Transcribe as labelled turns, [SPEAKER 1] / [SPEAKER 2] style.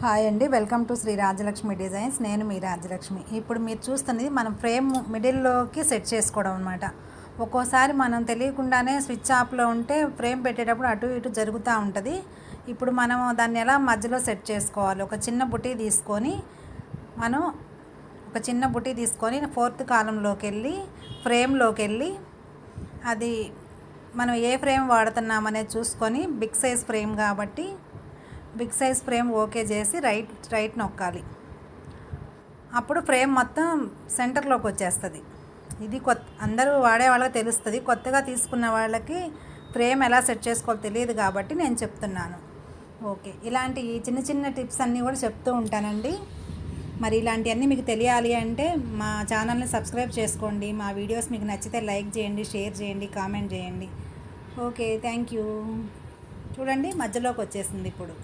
[SPEAKER 1] Hi అండి, welcome to Shri Rajalakshmi designs. నేను మీ రాజలక్ష్మి. ఇప్పుడు మీరు చూస్తున్నది మనం ఫ్రేమ్ మిడిల్లోకి సెట్ చేసుకోవడం అనమాట. ఒక్కోసారి మనం తెలియకుండానే స్విచ్ ఆఫ్లో ఉంటే ఫ్రేమ్ పెట్టేటప్పుడు అటు ఇటు జరుగుతూ ఉంటుంది. ఇప్పుడు మనం దాన్ని ఎలా మధ్యలో సెట్ చేసుకోవాలి, ఒక చిన్న బుటీ తీసుకొని ఫోర్త్ కాలంలోకి వెళ్ళి ఫ్రేమ్లోకి వెళ్ళి అది మనం ఏ ఫ్రేమ్ వాడుతున్నామనేది చూసుకొని బిగ్ సైజ్ ఫ్రేమ్ కాబట్టి బిగ్ సైజ్ ఫ్రేమ్ ఓకే చేసి రైట్ నొక్కాలి. అప్పుడు ఫ్రేమ్ మొత్తం సెంటర్లోకి వచ్చేస్తుంది. ఇది అందరూ వాడే వాళ్ళకి తెలుస్తుంది. కొత్తగా తీసుకున్న వాళ్ళకి ఫ్రేమ్ ఎలా సెట్ చేసుకోవాలో తెలియదు కాబట్టి నేను చెప్తున్నాను. ఓకే, ఇలాంటి చిన్న చిన్న టిప్స్ అన్నీ కూడా చెప్తూ ఉంటానండి. మరి ఇలాంటివన్నీ మీకు తెలియాలి అంటే మా ఛానల్ని సబ్స్క్రైబ్ చేసుకోండి. మా వీడియోస్ మీకు నచ్చితే లైక్ చేయండి, షేర్ చేయండి, కామెంట్ చేయండి. Okay, thank you. చూడండి, మధ్యలోకి వచ్చేసింది ఇప్పుడు.